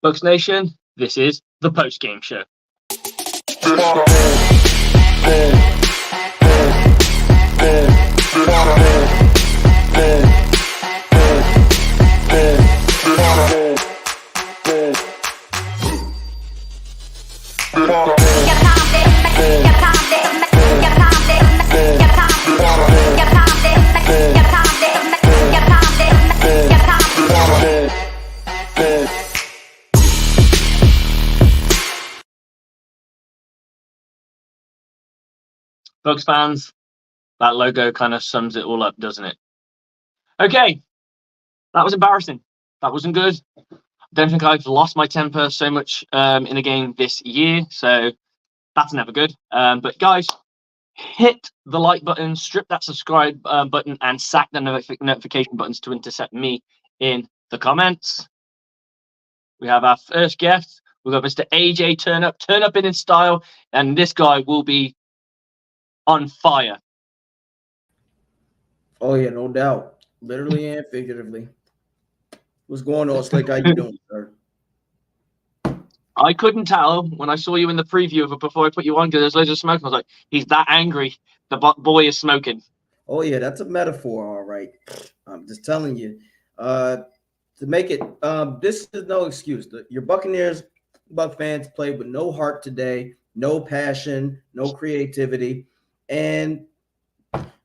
Bucs Nation, this is the Postgame Show. Bucs fans, that logo kind of sums it all up, doesn't it? Okay, that was embarrassing. That wasn't good. I don't think I've lost my temper so much in a game this year, so that's never good. But guys, hit the like button, strip that subscribe button, and sack the notification buttons to intercept me in the comments. We have our first guest. We've got Mr. AJ Turn up in style, and this guy will be on fire. Oh yeah, no doubt. Literally and figuratively. What's going on, Slick? How you doing, sir? I couldn't tell when I saw you in the preview of it before I put you on because there's loads of smoke. I was like, he's that angry. The boy is smoking. Oh yeah, that's a metaphor, all right. I'm just telling you. To make it, this is no excuse. Your Buccaneers, Buc fans played with no heart today, no passion, no creativity, and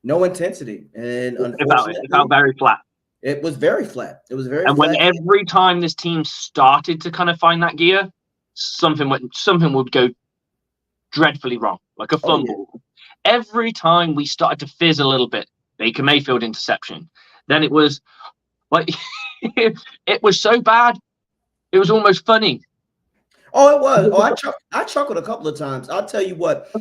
no intensity. And unfortunately, it felt very flat. It was very flat. It was very and flat. And when every time this team started to kind of find that gear, something would go dreadfully wrong, like a fumble. Oh, yeah. Every time we started to fizz a little bit, Baker Mayfield interception. Then it was like it was so bad, it was almost funny. Oh, it was. Oh, I chuckled a couple of times. I'll tell you what.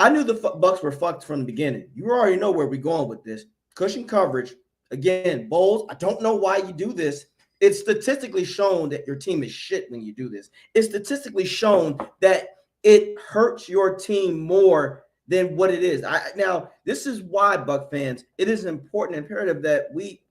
I knew the Bucs were fucked from the beginning. You already know where we're going with this. Cushion coverage. Again, Bowles, I don't know why you do this. It's statistically shown that your team is shit when you do this. It's statistically shown that it hurts your team more than what it is. Now, this is why, Buc fans, it is important and imperative that we,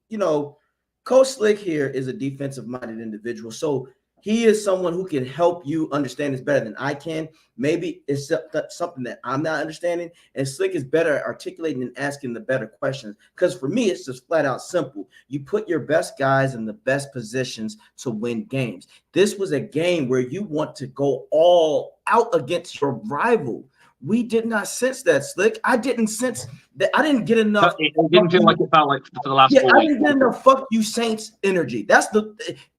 Coach Slick here is a defensive-minded individual. So he is someone who can help you understand this better than I can. Maybe it's something that I'm not understanding, and Slick is better at articulating and asking the better questions. Because for me, it's just flat out simple. You put your best guys in the best positions to win games. This was a game where you want to go all out against your rival. We did not sense that, Slick. I didn't sense that. I didn't get enough. It didn't feel like it felt like for the last 4 weeks. I didn't get enough fuck you Saints energy.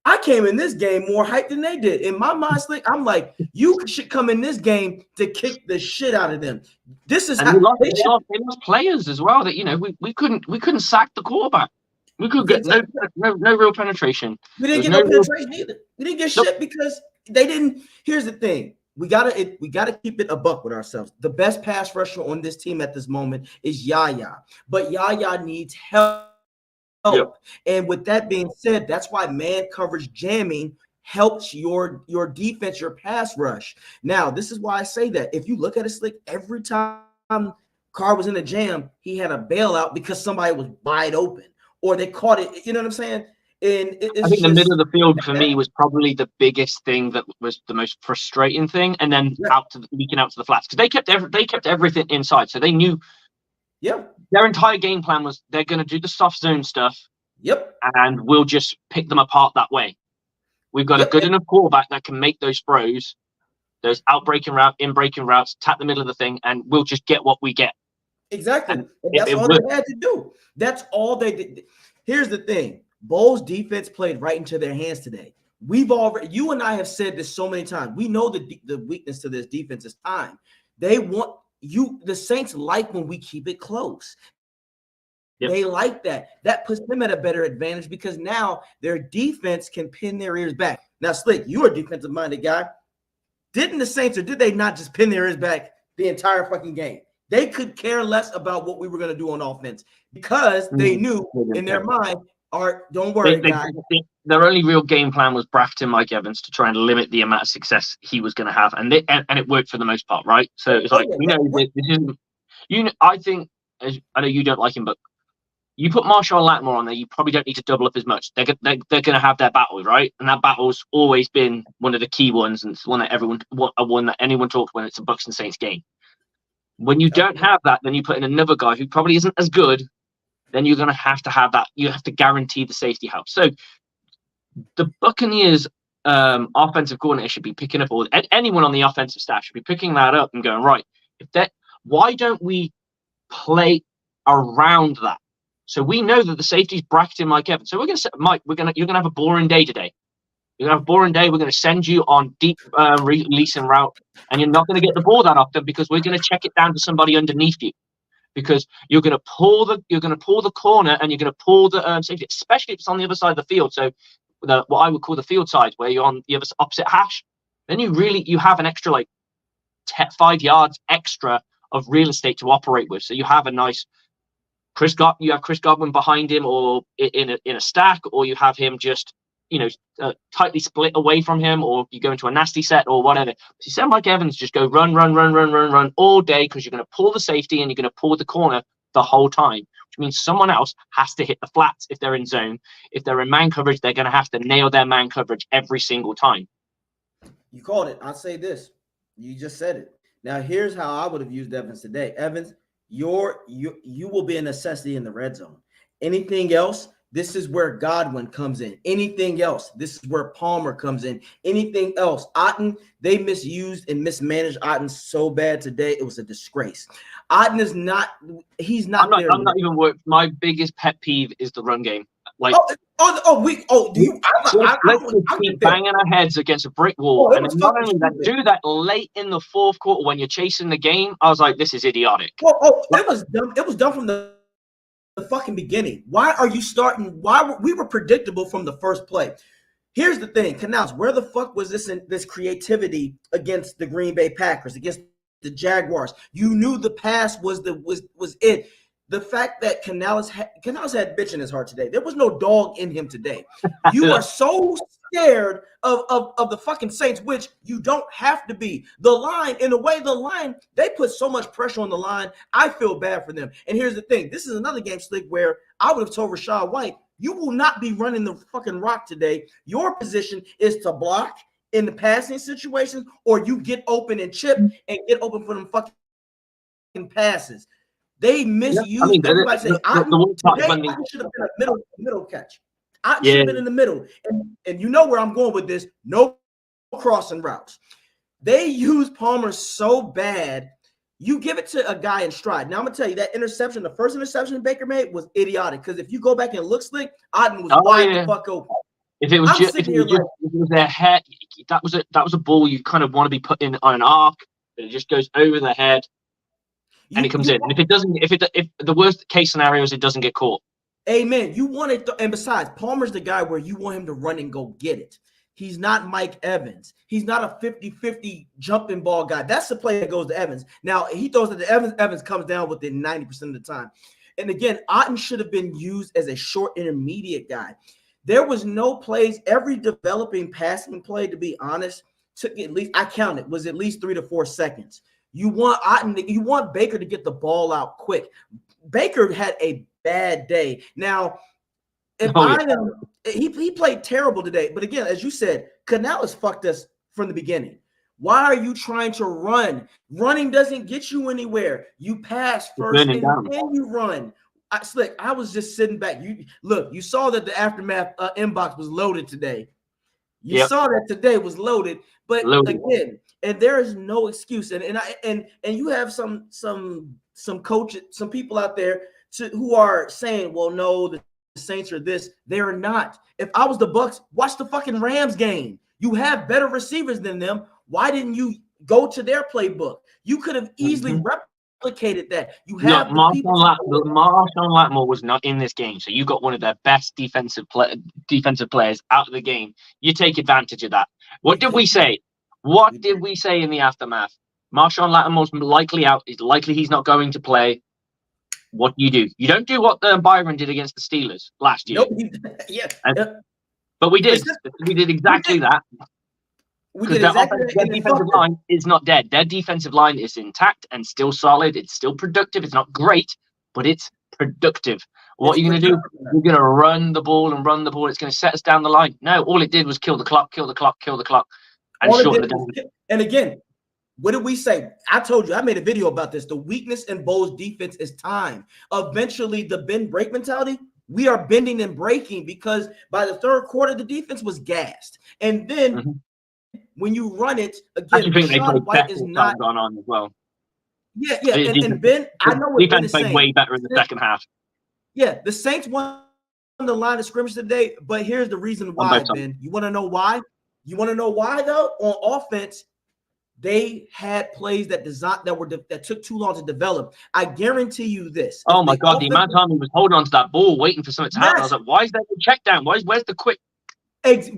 I came in this game more hyped than they did. In my mind, Slick, I'm like, you should come in this game to kick the shit out of them. This is how they lost players as well. That we couldn't sack the quarterback. We could get no real penetration. We didn't get no penetration either. We didn't get shit because they didn't. Here's the thing. We gotta keep it a buck with ourselves. The best pass rusher on this team at this moment is Yaya, but Yaya needs help. Yep. And with that being said, that's why man coverage jamming helps your defense, your pass rush. Now, this is why I say that. If you look at it, Slick, every time Carr was in a jam, he had a bailout because somebody was wide open or they caught it. You know what I'm saying? And I think the middle of the field for me was probably the biggest thing that was the most frustrating thing, and then leaking out to the flats because they kept everything inside, so they knew. Yeah, their entire game plan was they're going to do the soft zone stuff. Yep, and we'll just pick them apart that way. We've got a good enough quarterback that can make those throws, those out-breaking route, in-breaking routes, tap the middle of the thing, and we'll just get what we get. Exactly, and that's all they had to do. That's all they did. Here's the thing. Bowles' defense played right into their hands today. You and I have said this so many times. We know the weakness to this defense is time. The Saints like when we keep it close. Yep. They like that. That puts them at a better advantage because now their defense can pin their ears back. Now, Slick, you're a defensive-minded guy. Didn't the Saints or did they not just pin their ears back the entire fucking game? They could care less about what we were going to do on offense because they knew in their mind, all right, don't worry, guys. Their only real game plan was Brafton Mike Evans to try and limit the amount of success he was going to have, and it worked for the most part, right? So it's like this isn't. I think I know you don't like him, but You put Marshall Lattimore on there, you probably don't need to double up as much. They're going to have their battles, right? And that battle's always been one of the key ones, and it's one that anyone talks when it's a Bucs and Saints game. When you don't have that, then you put in another guy who probably isn't as good. Then you're going to have that. You have to guarantee the safety help. So the Buccaneers offensive coordinator should be picking up, or anyone on the offensive staff should be picking that up and going, right, why don't we play around that? So we know that the safety's bracketing Mike Evans. So we're going to say, Mike, you're going to have a boring day today. You're going to have a boring day. We're going to send you on deep release and route, and you're not going to get the ball that often because we're going to check it down to somebody underneath you, because you're going to pull the corner and you're going to pull the safety, especially if it's on the other side of the field. So what I would call the field side, where you're on the other opposite hash, then you have an extra 5 yards extra of real estate to operate with. So you have a nice Chris Godwin behind him, or in a stack, or you have him just tightly split away from him, or you go into a nasty set or whatever. So you send Mike Evans just go run all day, because you're going to pull the safety and you're going to pull the corner the whole time, which means someone else has to hit the flats if they're in zone. If they're in man coverage, they're going to have to nail their man coverage every single time. You called it. I'll say this. You just said it. Now here's how I would have used Evans today. Evans, you will be a necessity in the red zone. Anything else, this is where Godwin comes in. Anything else, this is where Palmer comes in. Anything else, Otten, they misused and mismanaged Otten so bad today. It was a disgrace. Otten is not. He's not. I'm not even worried. My biggest pet peeve is the run game. Do you? Let's keep banging our heads against a brick wall, and not only that, do that late in the fourth quarter when you're chasing the game. I was like, this is idiotic. It was dumb. It was done from the fucking beginning. Why are you starting? We were predictable from the first play. Here's the thing, Canals. Where the fuck was this creativity against the Green Bay Packers, against the Jaguars? You knew the pass was it. The fact that Canales had bitch in his heart today. There was no dog in him today. You are so scared of the fucking Saints, which you don't have to be. The line, in a way, they put so much pressure on the line. I feel bad for them. And here's the thing. This is another game, Slick, where I would have told Rachaad White, you will not be running the fucking rock today. Your position is to block in the passing situation, or you get open and chip and get open for them fucking passes. They misused. Everybody saying I should have been a middle catch. I should have been in the middle. And you know where I'm going with this. No crossing routes. They use Palmer so bad. You give it to a guy in stride. Now I'm gonna tell you that interception, the first interception Baker made, was idiotic. Because if you go back and look, Slick, Otten was wide the fuck open. If it was their head, that was a ball you kind of want to be put in on an arc, but it just goes over the head. And it comes in. And if the worst case scenario is it doesn't get caught. Amen. You want it. And besides, Palmer's the guy where you want him to run and go get it. He's not Mike Evans. He's not a 50-50 jumping ball guy. That's the play that goes to Evans. Now, he throws it to Evans. Evans comes down within 90% of the time. And again, Otten should have been used as a short intermediate guy. There was no plays. Every developing passing play, to be honest, took at least, I counted, was at least 3 to 4 seconds. You want Baker to get the ball out quick. Baker had a bad day. Now, he played terrible today. But again, as you said, Canales fucked us from the beginning. Why are you trying to run? Running doesn't get you anywhere. You pass first and then you run. Slick, I was just sitting back. You saw that the aftermath inbox was loaded today. You saw that today was loaded, but again, and there is no excuse. And you have some coaches, some people out there who are saying, well, no, the Saints are this. They're not. If I was the Bucs, watch the fucking Rams game. You have better receivers than them. Why didn't you go to their playbook? You could have easily replicated that. You have Marshawn Lattimore was not in this game, so you got one of their best defensive players out of the game. You take advantage of that. What did we say? What did we say in the aftermath? Marshawn Lattimore's likely out. It's likely he's not going to play. What do? You don't do what Byron did against the Steelers last year. Nope. But we did. We did exactly that. Because their defensive line is not dead. Their defensive line is intact and still solid. It's still productive. It's not great, but it's productive. What are you going to do? You're going to run the ball and run the ball. It's going to set us down the line. No, all it did was kill the clock, and shorten the down. And again, what did we say? I told you, I made a video about this. The weakness in Bo's defense is time. Eventually, the bend break mentality, we are bending and breaking because by the third quarter, the defense was gassed. And then when you run it, again, Rashad White is not gone on as well. Yeah. And Ben, I know what Ben is saying. Defense played way better in the second half. Yeah, the Saints won the line of scrimmage today, but here's the reason why, Ben. You want to know why? You want to know why, though? On offense, they had plays that took too long to develop. I guarantee you this. Oh my God, the amount of time he was holding on to that ball, waiting for something to happen. I was like, why is that the check down? Where's the quick?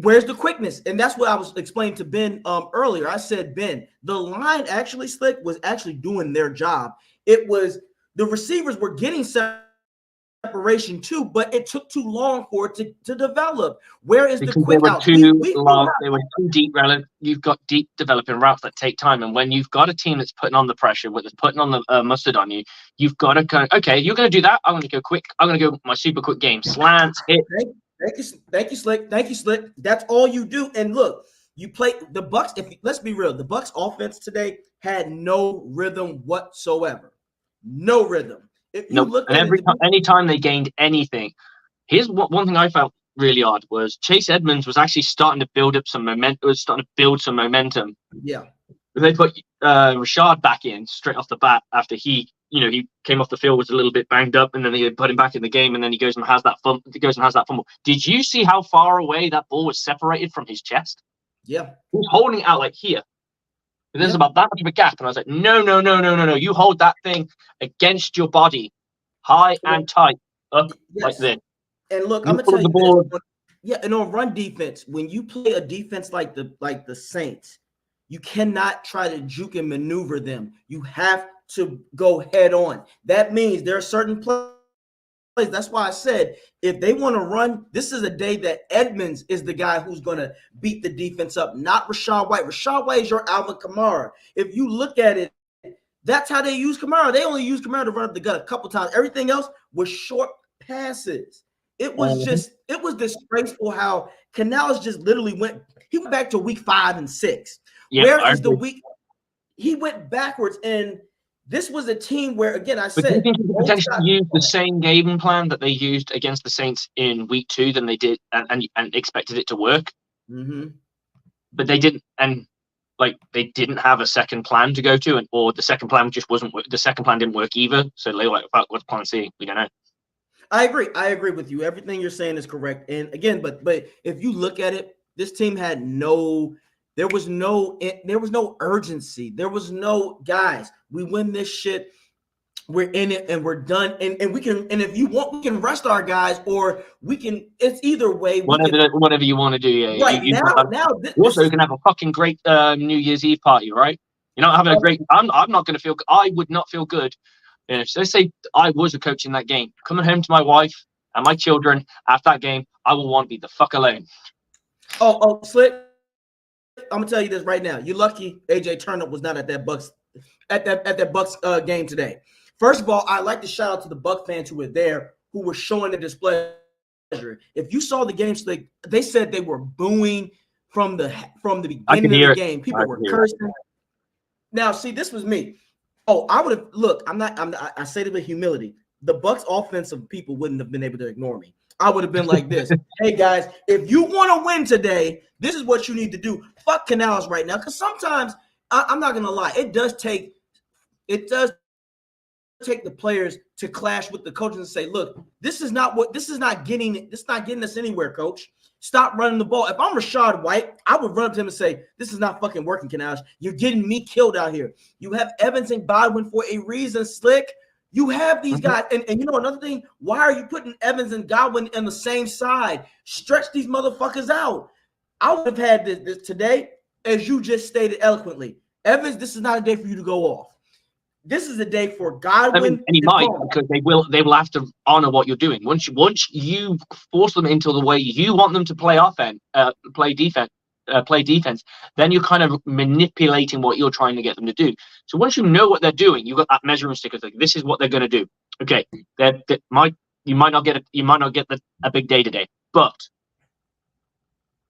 Where's the quickness? And that's what I was explaining to Ben earlier. I said, Ben, the line actually, Slick, was actually doing their job. It was the receivers were getting separation too, but it took too long for it to develop. Where is the quick out? They were too deep. You've got deep developing routes that take time, and when you've got a team that's putting on the pressure, that's putting on the mustard on you, you've got to go. Okay, you're going to do that. I'm going to go quick. I'm going to go my super quick game, slants, hit. Thank you, Slick. Thank you, Slick. That's all you do. And look, you play the Bucs. Let's be real, the Bucs offense today had no rhythm whatsoever. No rhythm. If you look at anytime they gained anything, here's one thing I felt really odd was Chase Edmonds was actually starting to build up some momentum. Yeah. They put Rashad back in straight off the bat after he came off the field, was a little bit banged up, and then they put him back in the game, and then he goes and has that fumble. Did you see how far away that ball was separated from his chest? Yeah. He was holding it out like here. And there's about that much of a gap. And I was like, no. You hold that thing against your body, high and tight, up like this. And look, I'm going to tell you this. Yeah, and on run defense, when you play a defense like the Saints, you cannot try to juke and maneuver them. You have to go head on. That means there are certain plays. That's why I said if they want to run, this is a day that Edmonds is the guy who's going to beat the defense up, not Rashad White. Rashad White is your Alvin Kamara. If you look at it, that's how they use Kamara. They only use Kamara to run up the gut a couple times. Everything else was short passes. It was it was disgraceful how Canales just literally went back to week 5 and 6. Yeah, where is the week? He went backwards, and this was a team where, again, I said, do you think he could potentially use the same game plan that they used against the Saints in week 2 than they did, and expected it to work? Mm-hmm. But they didn't, and they didn't have a second plan to go to, or the second plan just wasn't. The second plan didn't work either. So they were like, "What's plan C? We don't know." I agree with you. Everything you're saying is correct. And again, but if you look at it, this team had there was no urgency. There was no, guys, we win this shit. We're in it and we're done. And we can, and if you want, we can rest our guys, or we can, it's either way. Whatever you want to do. Yeah. Right. You also can have a fucking great New Year's Eve party, right? You're not having a great, I'm not going to feel, I would not feel good. If let's say I was a coach in that game, coming home to my wife and my children after that game, I will want to be the fuck alone. Oh, Slick, I'm gonna tell you this right now. You're lucky AJ Turner was not at that Bucs game today. First of all, I'd like to shout out to the Bucs fans who were there, who were showing their displeasure. If you saw the game, Slick, they said they were booing from the beginning of the game. People were cursing. Now, see, this was me. Oh, I would have look. I say it with humility. The Bucs offensive people wouldn't have been able to ignore me. I would have been like this. Hey guys, if you want to win today, this is what you need to do. Fuck Canales right now, because sometimes I'm not gonna lie, it does take the players to clash with the coaches and say, look, this is not getting us anywhere, coach. Stop running the ball. If I'm Rashad White, I would run up to him and say, this is not fucking working, Canales. You're getting me killed out here. You have Evans and Godwin for a reason, Slick. You have these guys. And you know another thing? Why are you putting Evans and Godwin on the same side? Stretch these motherfuckers out. I would have had this today, as you just stated eloquently. Evans, this is not a day for you to go off. This is a day for Godwin. And he might, because they will have to honor what you're doing. Once you force them into the way you want them to play defense, then you're kind of manipulating what you're trying to get them to do. So once you know what they're doing, you've got that measuring stick of like, this is what they're going to do. Okay, my You might not get a big day today, but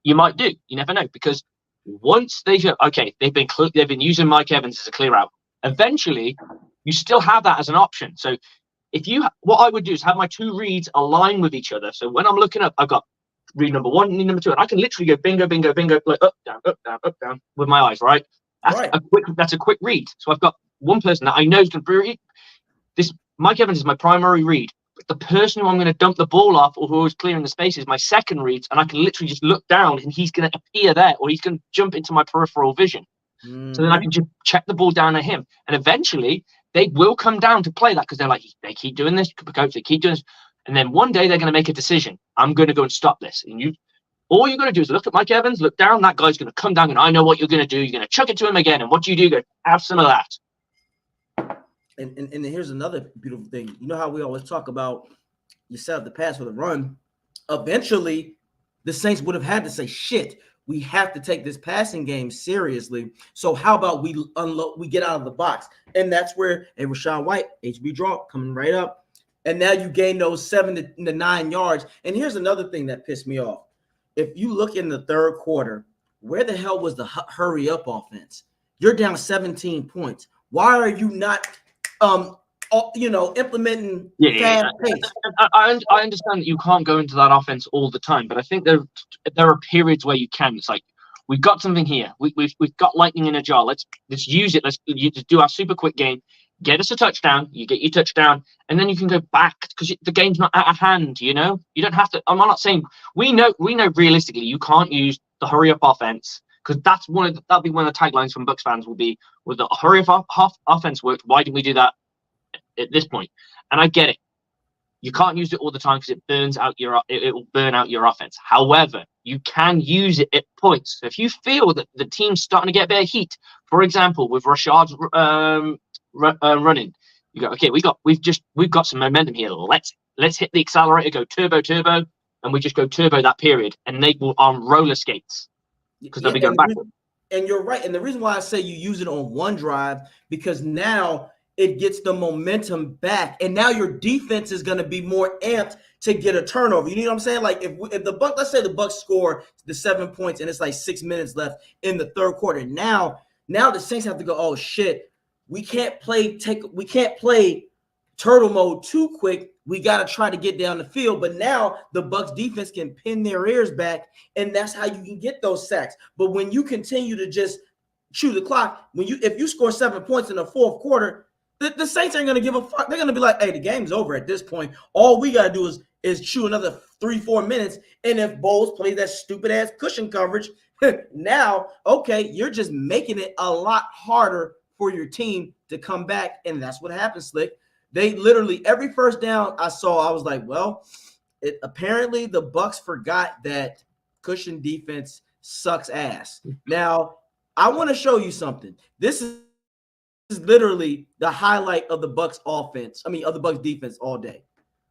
you might do. You never know, because once they've been using Mike Evans as a clear out. Eventually, you still have that as an option. So what I would do is have my two reads align with each other. So when I'm looking up, I've got read number 1, read number 2, and I can literally go bingo, bingo, bingo, like up, down with my eyes. Right. That's a quick read. So I've got one person that I know is going to read. This Mike Evans is my primary read. The person who I'm going to dump the ball off or who is clearing the space is my second read, and I can literally just look down and he's going to appear there, or he's going to jump into my peripheral vision. Mm-hmm. So then I can just check the ball down at him, and eventually they will come down to play that, because they're like, they keep doing this, coach, they keep doing this, and then one day they're going to make a decision. I'm going to go and stop this, and all you're going to do is look at Mike Evans, look down, that guy's going to come down, and I know what you're going to do. You're going to chuck it to him again, and what do? Go, have some of that. And here's another beautiful thing. You know how we always talk about you set up the pass for the run. Eventually, the Saints would have had to say, shit, we have to take this passing game seriously. So how about we get out of the box? And that's where Rachaad White, HB draw, coming right up. And now you gain those 7 to 9 yards. And here's another thing that pissed me off. If you look in the third quarter, where the hell was the hurry up offense? You're down 17 points. Why are you not implementing fast pace? I understand that you can't go into that offense all the time, but I think there are periods where you can. It's like, we've got something here. We've got lightning in a jar. Let's use it. Let's do our super quick game. Get us a touchdown. You get your touchdown, and then you can go back, because the game's not out of hand. You don't have to. I'm not saying we know realistically you can't use the hurry up offense, because that'll be one of the taglines from Bucs fans will be, with the hurry up offense worked, why didn't we do that at this point? And I get it. You can't use it all the time because it will burn out your offense. However, you can use it at points. So if you feel that the team's starting to get a bit of heat, for example, with Rashad's running, you go, okay, we've got some momentum here. Let's hit the accelerator, go turbo, and we just go turbo that period, and they will on roller skates, because they'll be going backward. And you're right. And the reason why I say you use it on one drive, because now it gets the momentum back, and now your defense is going to be more amped to get a turnover. You know what I'm saying? Like if the Bucs, let's say the Bucs score the 7 points and it's like 6 minutes left in the third quarter. Now the Saints have to go, oh shit, we can't play turtle mode too quick. We got to try to get down the field. But now the Bucs defense can pin their ears back, and that's how you can get those sacks. But when you continue to just chew the clock, if you score 7 points in the fourth quarter, the Saints ain't going to give a fuck. They're going to be like, hey, the game's over at this point. All we got to do is chew another 3-4 minutes. And if Bowles plays that stupid ass cushion coverage, now, okay, you're just making it a lot harder for your team to come back. And that's what happened, Slick. They literally, every first down I saw, I was like, well, apparently the Bucs forgot that cushion defense sucks ass. Now, I want to show you something. This is literally the highlight of the Bucs offense. Of the Bucs defense all day.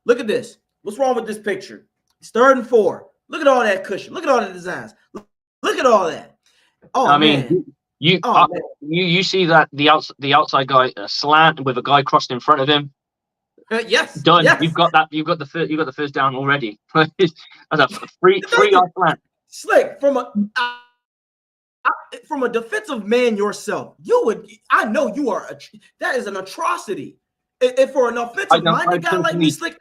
Look at this. What's wrong with this picture? It's 3rd and 4. Look at all that cushion. Look at all the designs. Look at all that. Oh, man. You see that the outside guy slant with a guy crossed in front of him. Yes, done. Yes. You've got the first down already. That's a three yard slant. Slick, from a defensive man yourself, I know you are. That is an atrocity. And for an offensive-minded guy like me, Slick,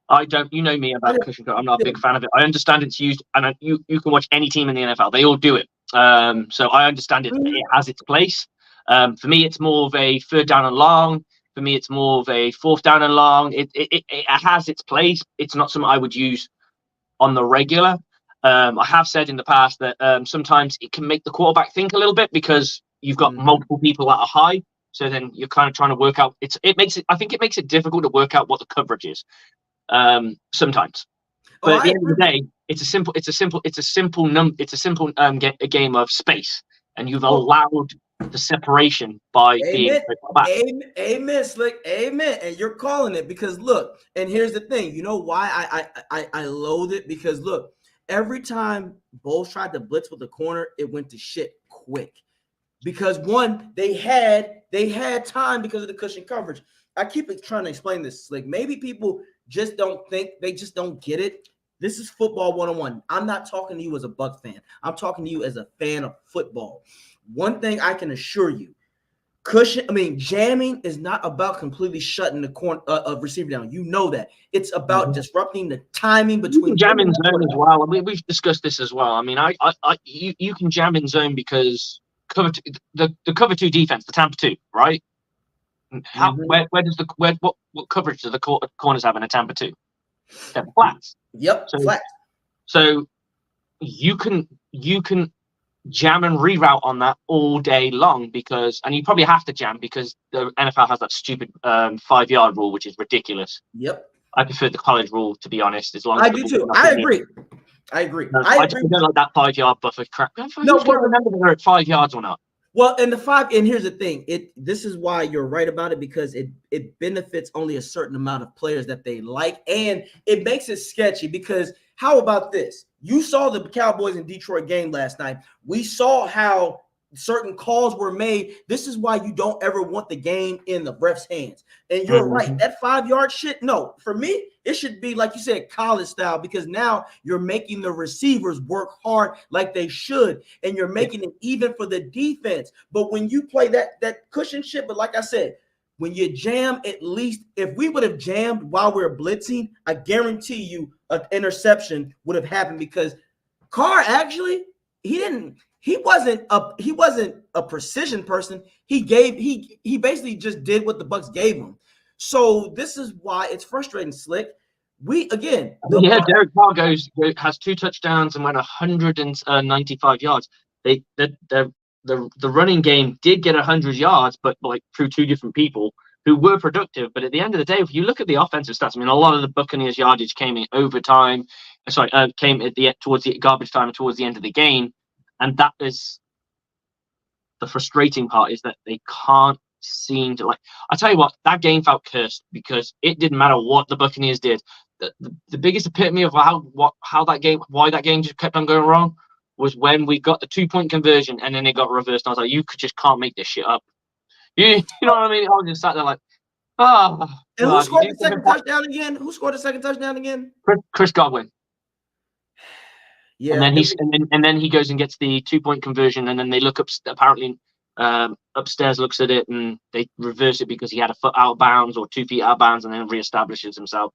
I don't. You know me about cushion coverage. I'm not a big fan of it. I understand it's used, and you can watch any team in the NFL. They all do it. So I understand it. It has its place. For me, it's more of a 3rd down and long. For me, it's more of a 4th down and long. It has its place. It's not something I would use on the regular. I have said in the past that sometimes it can make the quarterback think a little bit, because you've got multiple people that are high. So then you're kind of trying to work out. I think it makes it difficult to work out what the coverage is sometimes. But at the end of the day, it's a simple game of space, and you've allowed the separation by being back. Amen, Slick. Amen. And you're calling it, because look, and here's the thing. You know why I loathe it? Because look, every time Bowles tried to blitz with the corner, it went to shit quick. Because one, they had time because of the cushion coverage. I keep trying to explain this, Slick. Maybe people just don't think, they just don't get it. This is football 101. I'm not talking to you as a Bucs fan. I'm talking to you as a fan of football. One thing I can assure you, jamming is not about completely shutting the corner of receiver down. You know that. It's about disrupting the timing between. You can jam in zone as well. I mean, we've discussed this as well. I mean, you can jam in zone because the cover 2 defense, the Tampa 2, right? Where does what coverage do the corners have in a Tampa 2? They're flats. Yep, flat. So you can jam and reroute on that all day long and you probably have to jam because the NFL has that stupid 5-yard rule, which is ridiculous. Yep. I prefer the college rule, to be honest. As long as I do too. I agree. I agree. No, I don't like that 5-yard buffer crap. No, but remember whether it's 5 yards or not. Well, and here's the thing. This is why you're right about it, because it benefits only a certain amount of players that they like, and it makes it sketchy. Because how about this? You saw the Cowboys and Detroit game last night. We saw how certain calls were made. This is why you don't ever want the game in the ref's hands. And you're right. That 5-yard shit, no, for me, it should be, like you said, college style, because now you're making the receivers work hard like they should, and you're making it even for the defense. But when you play that cushion shit, but like I said, when you jam, at least if we would have jammed while we were blitzing, I guarantee you an interception would have happened, because Carr actually, he wasn't a precision person. He basically just did what the Bucs gave him. So this is why it's frustrating, Slick. Derek Carr has 2 touchdowns and went 195 yards. The running game did get 100 yards, but like through 2 different people who were productive. But at the end of the day, if you look at the offensive stats, I mean, a lot of the Buccaneers' yardage came in overtime. Came at towards the garbage time and towards the end of the game. And that is the frustrating part, is that they can't seem to, like, I tell you what, that game felt cursed because it didn't matter what the Buccaneers did. The biggest epitome of why that game just kept on going wrong was when we got the 2-point conversion and then it got reversed. I was like, you just can't make this shit up. You know what I mean? I was just sat there like, oh. And who scored the second touchdown again? Chris Godwin. Yeah, and then he goes and gets the 2-point conversion, and then they look up. Apparently, upstairs looks at it and they reverse it because he had a foot out of bounds or 2 feet out of bounds, and then reestablishes himself.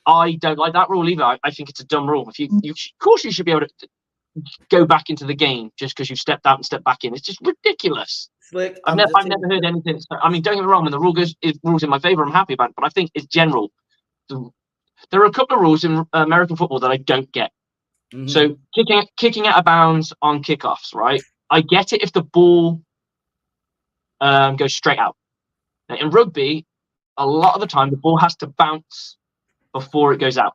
I don't like that rule either. I think it's a dumb rule. If of course you should be able to go back into the game just because you stepped out and stepped back in. It's just ridiculous. Slick, I've never heard anything. I mean, don't get me wrong. When the rules in my favor, I'm happy about it. But I think it's general. There are a couple of rules in American football that I don't get. So kicking out of bounds on kickoffs, right? I get it if the ball goes straight out. Now, in rugby, a lot of the time the ball has to bounce before it goes out.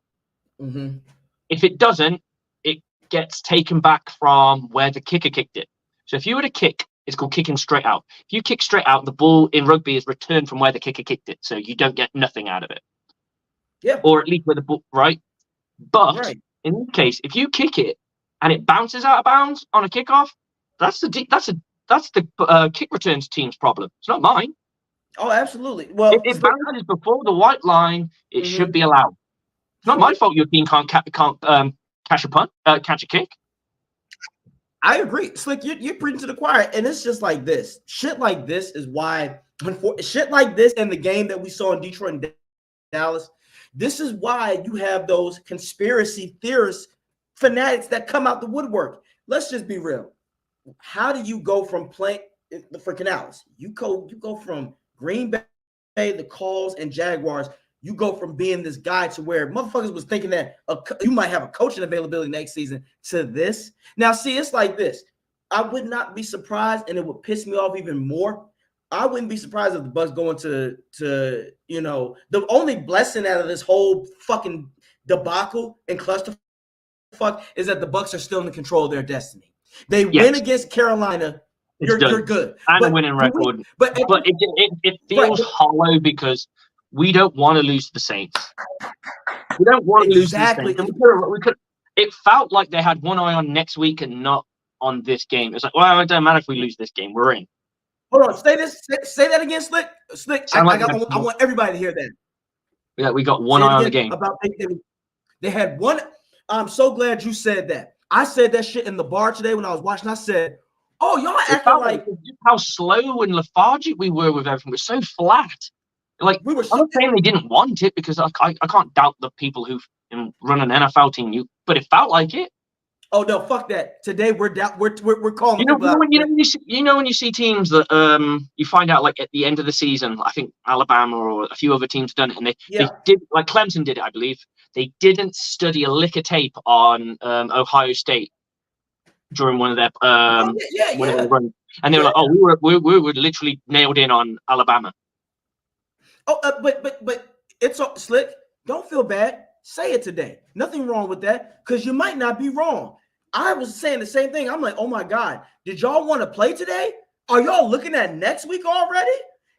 If it doesn't, it gets taken back from where the kicker kicked it. So if you were to kick, it's called kicking straight out. If you kick straight out, the ball in rugby is returned from where the kicker kicked it. So you don't get nothing out of it. Yeah. Or at least where the ball, right? But in this case, if you kick it and it bounces out of bounds on a kickoff, that's the kick returns team's problem. It's not mine. Oh, absolutely. Well, if it bounces before the white line, it should be allowed. It's not my fault your team can't catch a kick. I agree. Slick, you're preaching to the choir, and it's just like this. Shit like this is why, shit like this in the game that we saw in Detroit and Dallas, this is why you have those conspiracy theorists, fanatics that come out the woodwork. Let's just be real. How do you go from playing for Canales? You go from Green Bay, the Calls, and Jaguars. You go from being this guy to where motherfuckers was thinking that you might have a coaching availability next season to this. Now, see, it's like this. I would not be surprised, and it would piss me off even more. I wouldn't be surprised if the Bucs go into the only blessing out of this whole fucking debacle and clusterfuck is that the Bucs are still in the control of their destiny. They win against Carolina. You're good. And a winning record. But it feels hollow because we don't want to lose the Saints. We don't want to lose the Saints. It felt like they had one eye on next week and not on this game. It's like, well, it doesn't matter if we lose this game. We're in. Hold on. Say that again, Slick. Slick. I want everybody to hear that. Yeah, we got one eye on the game. They had one. I'm so glad you said that. I said that shit in the bar today when I was watching. I said, "Oh, y'all acting like how slow and lethargic we were with everything. We're so flat. Like I'm not saying they didn't want it because I can't doubt the people who run an NFL team. But it felt like it. Oh no, fuck that. Today we're calling people out. When you see teams that you find out like at the end of the season, I think Alabama or a few other teams done it, and they did, like Clemson did it, I believe. They didn't study a lick of tape on Ohio State during one of their runs, and they were like, "Oh, we were literally nailed in on Alabama." Oh, but it's all slick. Don't feel bad. Say it today. Nothing wrong with that because you might not be wrong. I was saying the same thing. I'm like, oh my God, did y'all want to play today? Are y'all looking at next week already?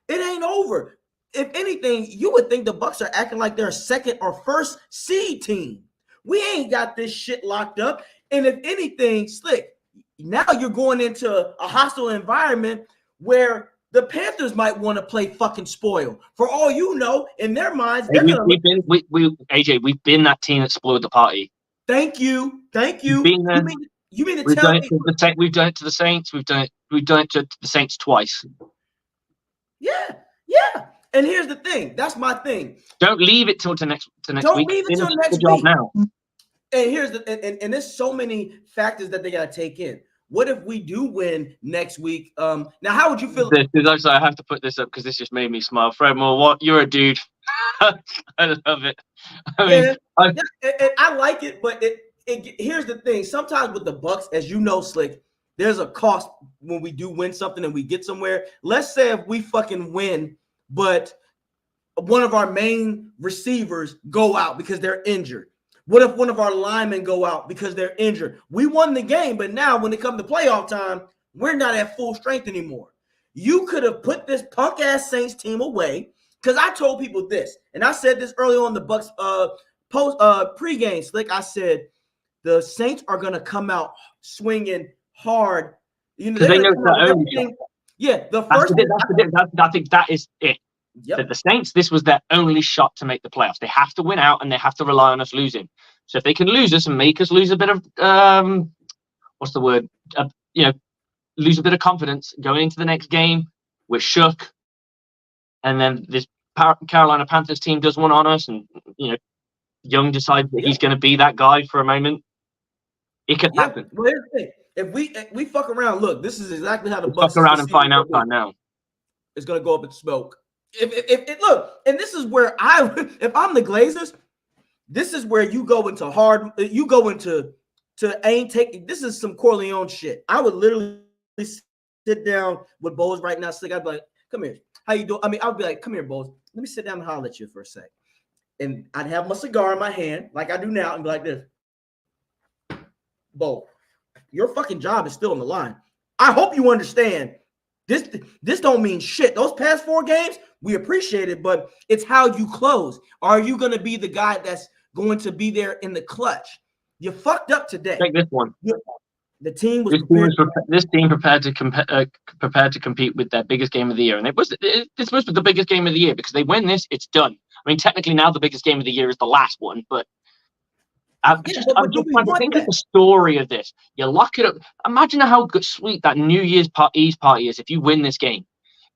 It ain't over. If anything, you would think the Bucs are acting like they're a second or first seed team. We ain't got this shit locked up. And if anything, slick, now you're going into a hostile environment where the Panthers might want to play fucking spoil. For all you know, in their minds, we've been that team that spoiled the party. Thank you. You mean to tell me we've done it to the Saints? We've done it to the Saints twice. Yeah. And here's the thing. That's my thing. Don't leave it till next week. Don't leave it till next week. Now. And here's and there's so many factors that they gotta take in. What if we do win next week? Now, how would you feel? I have to put this up because this just made me smile. Fred Moore, what? You're a dude. I love it. I like it, but here's the thing. Sometimes with the Bucs, as you know, Slick, there's a cost when we do win something and we get somewhere. Let's say if we fucking win, but one of our main receivers go out because they're injured. What if one of our linemen go out because they're injured? We won the game, but now when it comes to playoff time, we're not at full strength anymore. You could have put this punk-ass Saints team away because I told people this, and I said this early on the Bucs pregame, Slick. I said the Saints are going to come out swinging hard. You know, they know everything. Yeah, the first. I think that is it. Yep. That the Saints, this was their only shot to make the playoffs. They have to win out, and they have to rely on us losing. So if they can lose us and make us lose a bit of what's the word? Lose a bit of confidence going into the next game, we're shook, and then this Carolina Panthers team does one on us, and Young decides that he's going to be that guy for a moment. It could happen. Well, here's the thing: if we fuck around, look, this is exactly how the Bucs fuck around and find out right now. It's going to go up in smoke. If look, and this is where if I'm the Glazers, this is where you go into ain't taking. This is some Corleone shit. I would literally sit down with Bowles right now. Slick, I'd be like, "Come here, how you doing?" I mean, I'd be like, "Come here, Bowles. Let me sit down and holler at you for a sec." And I'd have my cigar in my hand, like I do now, and be like this, "Bo, your fucking job is still on the line. I hope you understand." This don't mean shit. Those past 4 games, we appreciate it, but it's how you close. Are you going to be the guy that's going to be there in the clutch? You fucked up today. Take this one. The team was prepared to compete with their biggest game of the year, and this was the biggest game of the year because they win this, it's done. I mean, technically now the biggest game of the year is the last one, but I'm just trying to think of the story of this. You lock it up. Imagine how sweet that New Year's party is if you win this game.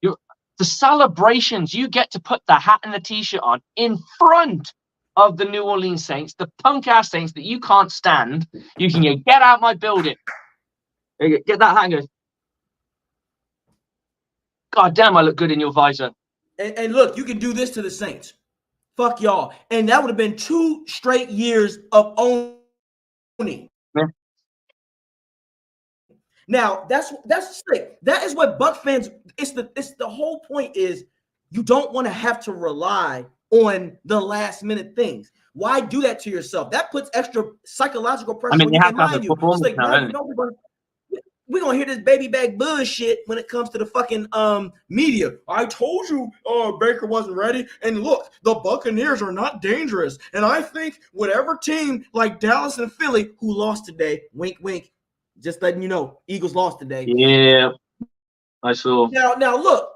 The celebrations, you get to put the hat and the T-shirt on in front of the New Orleans Saints, the punk-ass Saints that you can't stand. You can get out my building. Get that hat and go, God damn, I look good in your visor. And look, you can do this to the Saints. Fuck y'all. And that would have been 2 straight years of owning. Yeah. Now, that's sick. That is what Bucs fans, it's the whole point is you don't want to have to rely on the last minute things. Why do that to yourself? That puts extra psychological pressure. I mean, you have to have a performance like, now, we're going to hear this baby bag bullshit when it comes to the fucking media. I told you Baker wasn't ready. And look, the Buccaneers are not dangerous. And I think whatever team like Dallas and Philly who lost today, wink, wink, just letting you know, Eagles lost today. Yeah, I saw. Now look,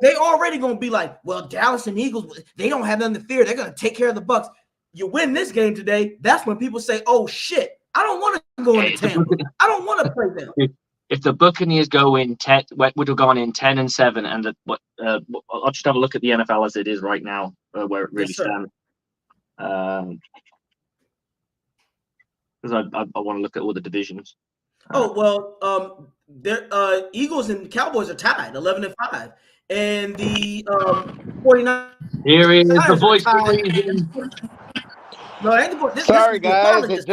they already going to be like, well, Dallas and Eagles, they don't have nothing to fear. They're going to take care of the Bucs. You win this game today, that's when people say, oh, shit, I don't want to go into Tampa. I don't want to play them. If the Buccaneers go in 10, would have gone in 10-7, and I'll just have a look at the NFL as it is right now, where it really stands. Because I want to look at all the divisions. Eagles and Cowboys are tied 11-5, and the 49ers. Here is the voice of reason. No, sorry, guys.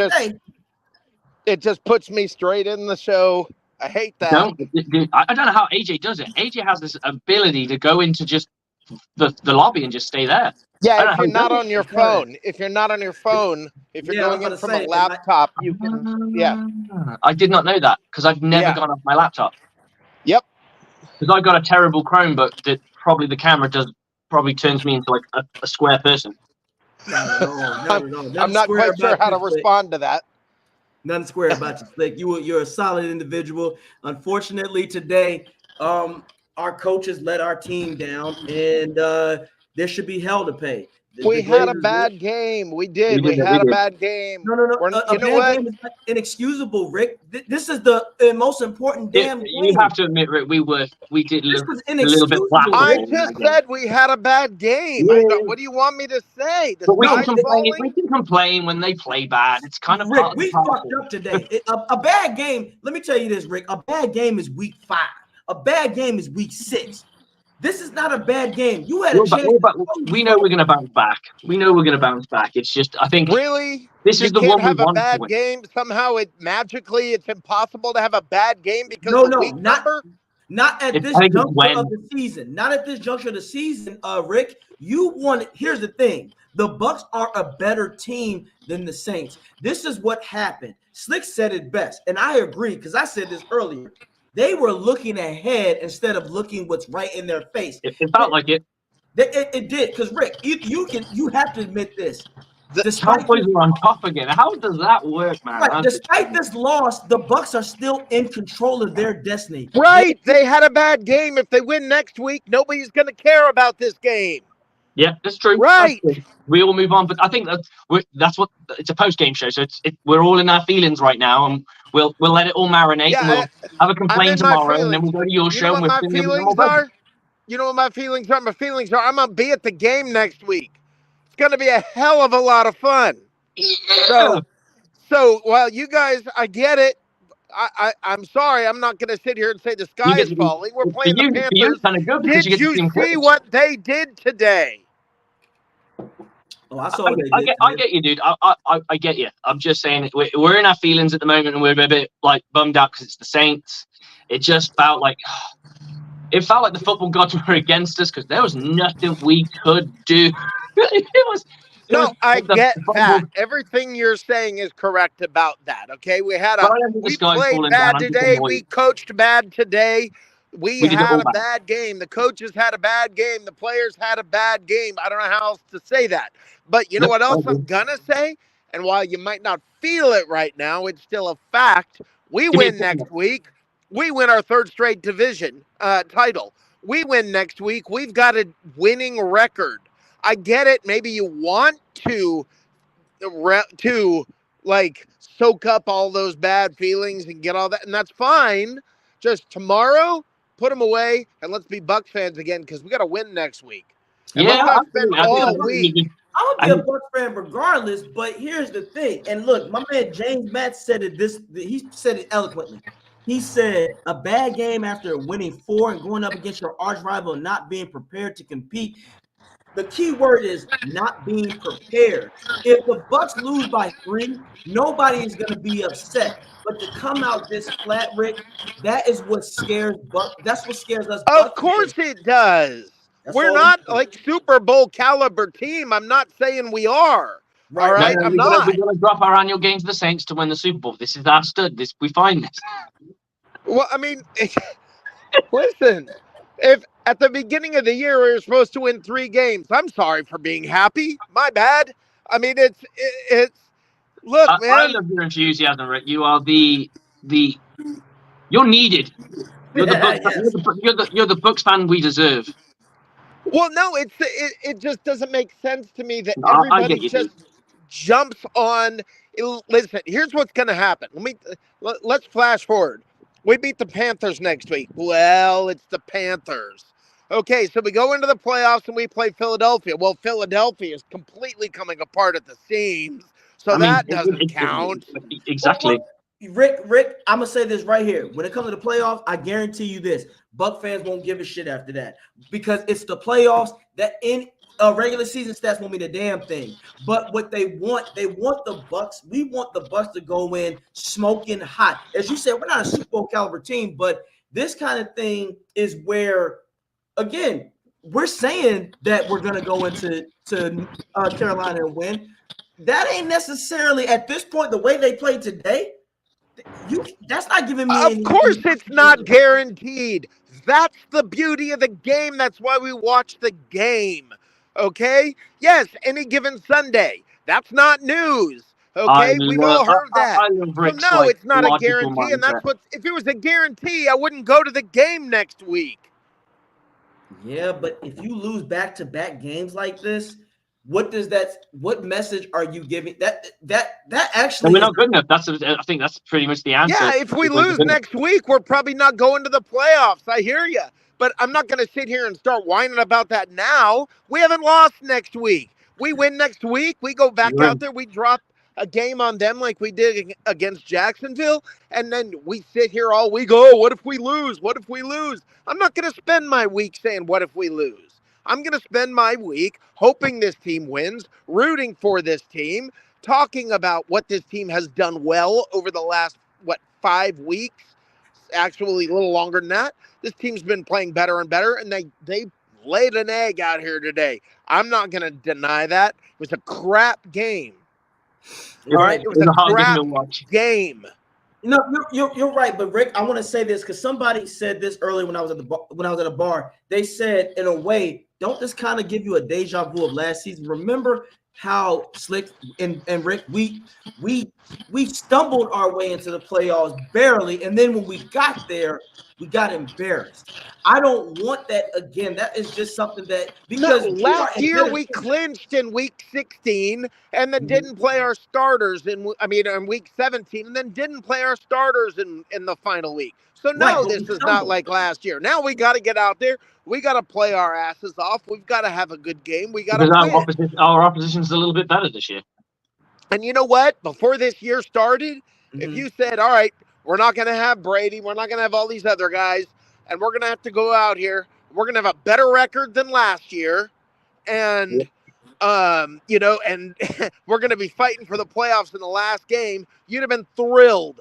It just puts me straight in the show. I hate that. I don't know how AJ does it. AJ has this ability to go into just the lobby and just stay there. Yeah, if you're not on your phone, if you're going in from a laptop, you can. Yeah, I did not know that because I've never gone off my laptop. Yep. Because I've got a terrible Chromebook that probably the camera turns me into like a square person. No. I'm not quite sure how to respond to that. Nothing square about you, Slick. You're a solid individual. Unfortunately, today, our coaches let our team down, and there should be hell to pay. We had a bad game. We did. We had a bad game. No. A bad game is inexcusable, Rick. This is the most important damn game. You have to admit, Rick, we did a little bit flat. I just said we had a bad game. Yeah. What do you want me to say? But we can complain when they play bad. It's kind of Rick, we fucked up today. A bad game, let me tell you this, Rick. A bad game is week 5. A bad game is week 6. This is not a bad game. You had a chance. We know we're going to bounce back. It's just, I think, really, this is the one we want. You can't have a bad game. Somehow, it's impossible to have a bad game because not at this juncture of the season. Not at this juncture of the season, Rick. Here's the thing: the Bucs are a better team than the Saints. This is what happened. Slick said it best, and I agree because I said this earlier. They were looking ahead instead of looking what's right in their face. It felt like it. It did, because Rick, you have to admit this. The Cowboys are on top again. How does that work, man? Right, despite this loss, the Bucs are still in control of their destiny. Right. They had a bad game. If they win next week, nobody's going to care about this game. Yeah, that's true. Right. That's true. We all move on, but I think that's what it's a post-game show, so we're all in our feelings right now, and we'll let it all marinate, and we'll have a complaint tomorrow, and then we'll go to your show. You know what my feelings are? You know what my feelings are? My feelings are I'm gonna be at the game next week. It's gonna be a hell of a lot of fun. Yeah. So while you guys, I get it. I'm sorry. I'm not going to sit here and say the sky is falling. We're playing the Panthers. Did you see what they did today? Oh, I saw. I get you, dude. I get you. I'm just saying we're in our feelings at the moment, and we're a bit like bummed out because it's the Saints. It just felt like the football gods were against us because there was nothing we could do. I get that. Everything you're saying is correct about that. Okay, we played bad today. We coached bad today. We had a bad game. The coaches had a bad game. The players had a bad game. I don't know how else to say that. But you know what else I'm gonna say? And while you might not feel it right now, it's still a fact. We win next week. We win our 3rd straight division title. We win next week. We've got a winning record. I get it. Maybe you want to like soak up all those bad feelings and get all that, and that's fine. Just tomorrow, put them away, and let's be Bucs fans again because we got to win next week. And I'm gonna be a Bucs fan regardless. But here's the thing, and look, my man James Matt said it. He said it eloquently. He said a bad game after winning 4 and going up against your arch rival and not being prepared to compete. The key word is not being prepared. If the Bucs lose by 3, nobody is going to be upset. But to come out this flat, Rick, that is what scares Bucs. That's what scares us. Of course it does. We're not like Super Bowl caliber team. I'm not saying we are. Right, all right, I'm not. We're going to drop our annual game to the Saints to win the Super Bowl. This is our stud. We find this. Well, I mean, listen, if at the beginning of the year we were supposed to win 3 games, I'm sorry for being happy. My bad. I mean, it's look, man. I love your enthusiasm, Rick. You are you're needed. You're the Bucs fan we deserve. Well, no, it just doesn't make sense to me that everybody just jumps on. Listen, here's what's going to happen. Let's flash forward. We beat the Panthers next week. Well, it's the Panthers. Okay, so we go into the playoffs and we play Philadelphia. Well, Philadelphia is completely coming apart at the seams, so that doesn't count. Exactly. Rick, I'm gonna say this right here. When it comes to the playoffs, I guarantee you this: Buck fans won't give a shit after that because it's the playoffs. That in regular season stats won't mean a damn thing. But what they want the Bucs. We want the Bucs to go in smoking hot. As you said, we're not a Super Bowl caliber team, but this kind of thing is where, again, we're saying that we're gonna go into Carolina and win. That ain't necessarily at this point the way they play today. That's not giving me. Of course, it's not guaranteed. That's the beauty of the game. That's why we watch the game. Okay? Yes, any given Sunday. That's not news. Okay? We've all heard that. So no, it's not a guarantee. And that's what. If it was a guarantee, I wouldn't go to the game next week. Yeah, but if you lose back-to-back games like this, what message are you giving? That actually we're not good enough. I think that's pretty much the answer. Yeah, if we lose next week, we're probably not going to the playoffs. I hear you. But I'm not going to sit here and start whining about that now. We haven't lost next week. We win next week. We go back out there. We drop a game on them like we did against Jacksonville. And then we sit here all week. Oh, what if we lose? What if we lose? I'm not going to spend my week saying, what if we lose? I'm going to spend my week hoping this team wins, rooting for this team, talking about what this team has done well over the last, 5 weeks? Actually, a little longer than that. This team's been playing better and better, and they laid an egg out here today. I'm not going to deny that. It was a crap game. All right? It was a crap game. No, you're right, but Rick, I want to say this because somebody said this earlier when I was at a bar. They said, in a way, don't this kind of give you a deja vu of last season? Remember how Slick and Rick we stumbled our way into the playoffs barely, and then when we got there, we got embarrassed. I don't want that again. That is just something that because last year we clinched in week 16 and then didn't play our starters in week 17 and then didn't play our starters in the final week. So no, this is not like last year. Now we got to get out there. We got to play our asses off. We've got to have a good game. We got to win. Our opposition's a little bit better this year. And you know what? Before this year started, if you said, all right, we're not going to have Brady, we're not going to have all these other guys, and we're going to have to go out here, we're going to have a better record than last year, and, and we're going to be fighting for the playoffs in the last game, you'd have been thrilled.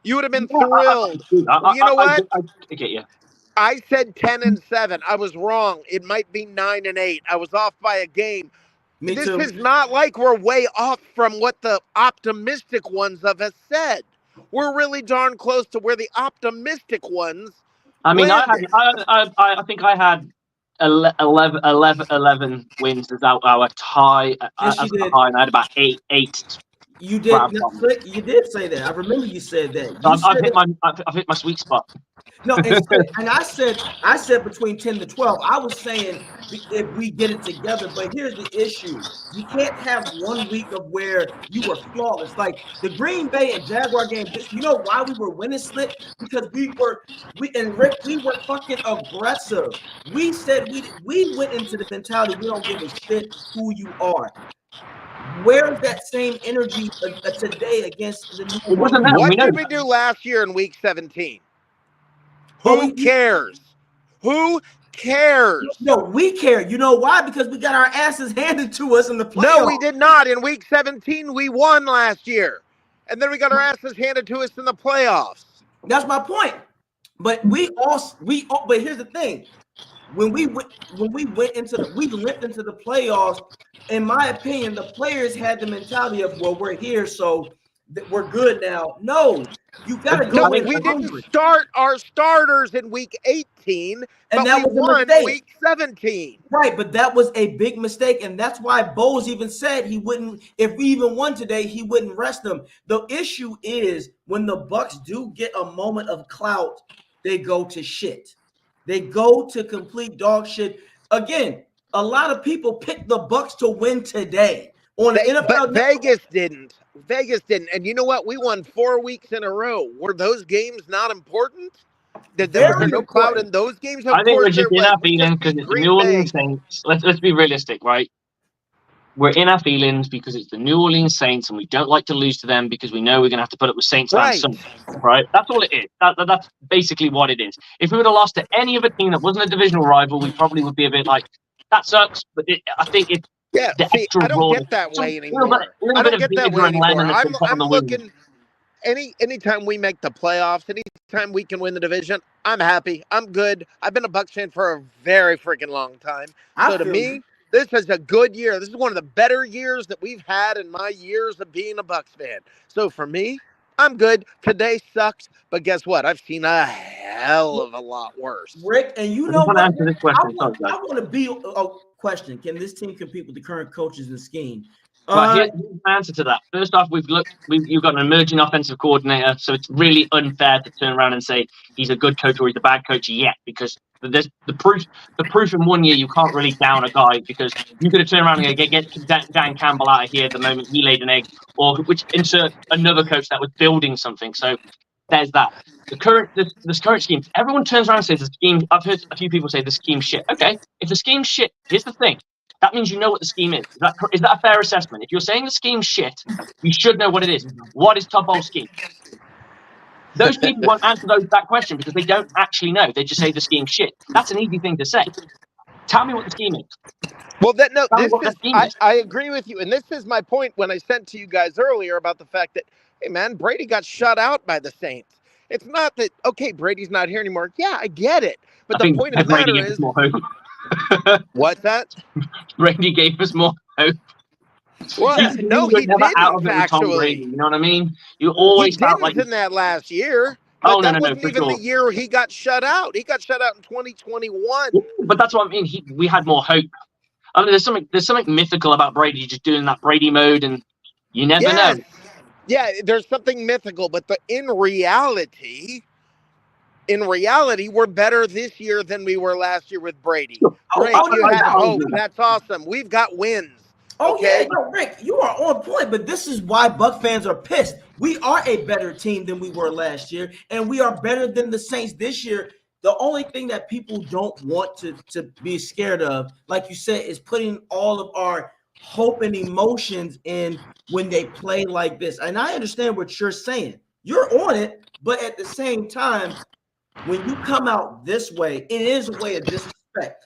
You would have been thrilled. You know what? I get you. I said 10-7. I was wrong. It might be 9-8. I was off by a game. This is not like we're way off from what the optimistic ones of us said. We're really darn close to where the optimistic ones. I mean, I think I had 11 wins as our tie. Yes, you did. And I had about eight. You did. You did say that. I remember you said that. I've hit my sweet spot. No, and I said between 10 to 12. I was saying if we get it together, but here's the issue: you can't have 1 week of where you were flawless. Like the Green Bay and Jaguar game. You know why we were winning, Slick? Because we were fucking aggressive. We said we went into the mentality we don't give a shit who you are. Where's that same energy today against the new? What did we do last year in week 17? Who cares? Who cares? No, we care. You know why? Because we got our asses handed to us in the playoffs. No, we did not. In week 17, we won last year. And then we got our asses handed to us in the playoffs. That's my point. But but here's the thing. When we limped into the playoffs, in my opinion, the players had the mentality of, well, we're here, so we're good now. No, you got to go. We didn't start our starters in week 18, and that was won a mistake. Week 17. Right, but that was a big mistake, and that's why Bowles even said he wouldn't. If we even won today, he wouldn't rest them. The issue is when the Bucs do get a moment of clout, they go to shit. They go to complete dog shit. again, a lot of people picked the Bucs to win today on the NFL. But Vegas didn't. And you know what? We won 4 weeks in a row. Were those games not important? Was there no cloud in those games? I think we're just in our feelings because it's the New Orleans Saints. Let's be realistic, right? We're in our feelings because it's the New Orleans Saints, and we don't like to lose to them because we know we're going to have to put up with Saints fans. Right? That's all it is. That's basically what it is. If we would have lost to any other team that wasn't a divisional rival, we probably would be a bit like, that sucks. But I think it's I don't get that way anymore. I don't get that way anymore. I'm looking. Anytime we make the playoffs, anytime we can win the division, I'm happy. I'm good. I've been a Bucs fan for a very freaking long time. So to me, this is a good year. This is one of the better years that we've had in my years of being a Bucs fan. So for me, I'm good. Today sucks, but guess what? I've seen a hell of a lot worse. Rick, and you know what? I want to be a question. Can this team compete with the current coaches and scheme? Here's the answer to that. First off, you've got an emerging offensive coordinator, so it's really unfair to turn around and say he's a good coach or he's a bad coach yet, because there's the proof in 1 year you can't really down a guy, because you could have turned around and get Dan Campbell out of here the moment he laid an egg, or which insert another coach that was building something. So there's that. This current scheme, everyone turns around and says the scheme. I've heard a few people say the scheme's shit. Okay, if the scheme's shit, here's the thing. That means you know what the scheme is. Is that a fair assessment? If you're saying the scheme's shit, you should know what it is. What is Todd Bowles' scheme? Those people won't answer that question because they don't actually know. They just say the scheme's shit. That's an easy thing to say. Tell me what the scheme is. Well, I agree with you. And this is my point when I sent to you guys earlier about the fact that, hey, man, Brady got shut out by the Saints. It's not that, okay, Brady's not here anymore. Yeah, I get it. But the point of the matter is... What's that? Brady gave us more hope. Well, no, he didn't, actually. You know what I mean? You always felt like in that last year. But that wasn't even the year he got shut out. He got shut out in 2021. But that's what I mean. We had more hope. I mean, there's something mythical about Brady just doing that Brady mode, and you never know. Yeah, there's something mythical, but in reality, we're better this year than we were last year with Brady. Great, you had hope. That's awesome. We've got wins. Okay, Rick, you are on point, but this is why Buck fans are pissed. We are a better team than we were last year, and we are better than the Saints this year. The only thing that people don't want to be scared of, like you said, is putting all of our hope and emotions in when they play like this. And I understand what you're saying. You're on it, but at the same time, when you come out this way, it is a way of disrespect.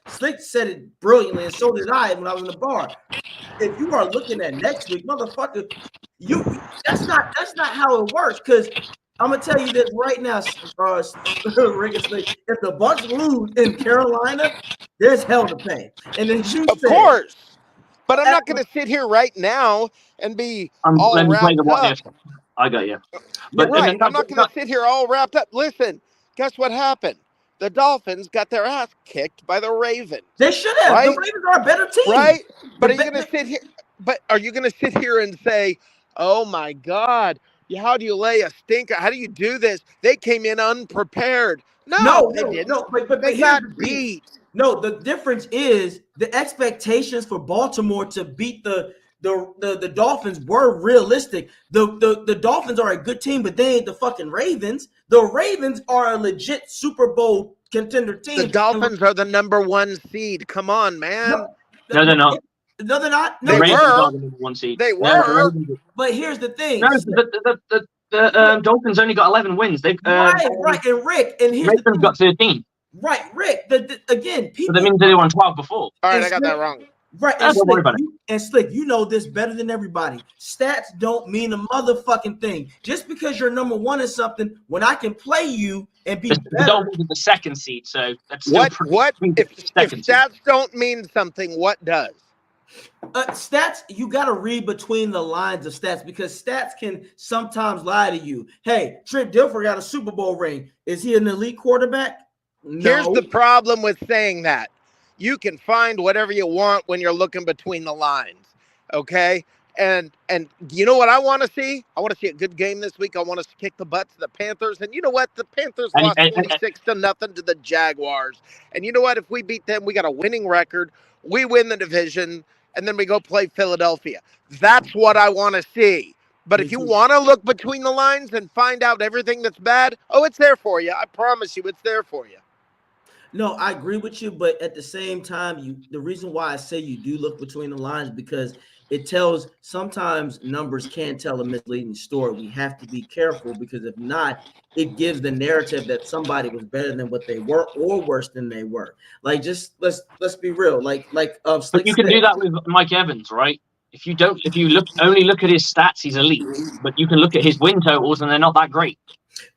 Slick said it brilliantly, and so did I when I was in the bar. If you are looking at next week, motherfucker, that's not how it works. Because I'm gonna tell you this right now, Rick, if the Bucs lose in Carolina, there's hell to pay. And then of course, but I'm not gonna sit here right now and be all wrapped up. I got you. But right, I'm not gonna sit here all wrapped up. Listen, guess what happened? The Dolphins got their ass kicked by the Ravens. They should have. Right? The Ravens are a better team. Right? But are you going to sit here and say, oh, my God, how do you lay a stinker? How do you do this? They came in unprepared. No, they didn't. No, but they got beat. No, the difference is the expectations for Baltimore to beat the Dolphins were realistic. The Dolphins are a good team, but they ain't the fucking Ravens. The Ravens are a legit Super Bowl contender team. The Dolphins are the number 1 seed. Come on, man. No, they're not. No, they're not. No, the Ravens are the number 1 seed. They were. But here's the thing. No, the Dolphins only got 11 wins. They've right. And Rick, and here's Ravens got 13. Right, Rick. Again, people. So that means they won 12 before. All right, I got that wrong. Right, and Slick, you know this better than everybody. Stats don't mean a motherfucking thing. Just because you're number 1 in something, when I can play you and be better. The Dolphins are the 2nd seed, so that's still what? If stats don't mean something, what does? Stats, you got to read between the lines of stats, because stats can sometimes lie to you. Hey, Trent Dilfer got a Super Bowl ring. Is he an elite quarterback? No. Here's the problem with saying that. You can find whatever you want when you're looking between the lines, okay? And you know what I want to see? I want to see a good game this week. I want us to kick the butts of the Panthers. And you know what? The Panthers lost 26-0 to the Jaguars. And you know what? If we beat them, we got a winning record. We win the division, and then we go play Philadelphia. That's what I want to see. But if you want to look between the lines and find out everything that's bad, it's there for you. I promise you, it's there for you. No, I agree with you, but at the same time, the reason why I say you do look between the lines because it tells sometimes numbers can tell a misleading story. We have to be careful because if not, it gives the narrative that somebody was better than what they were or worse than they were. Like, just let's be real. Like but you can do that with Mike Evans, right? If you only look at his stats, he's elite. But you can look at his win totals, and they're not that great.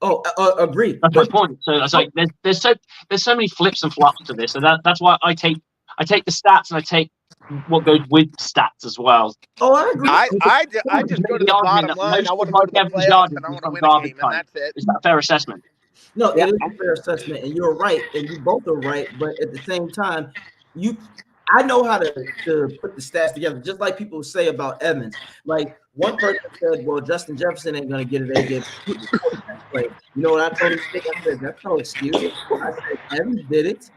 Oh, agreed. That's my point. So it's like there's so many flips and flops to this, so that's why I take the stats and I take what goes with stats as well. Oh, I agree. I just go to the bottom line. I want to go to the playoffs and I want to win a game, and that's it. Is that a fair assessment? No, it is a fair assessment, and you're right, and you both are right. But at the same time, I know how to put the stats together, just like people say about Evans. Like one person said, well, Justin Jefferson ain't going to get it. They get you know what I told him? I said, that's no excuse. I said, Evans did it.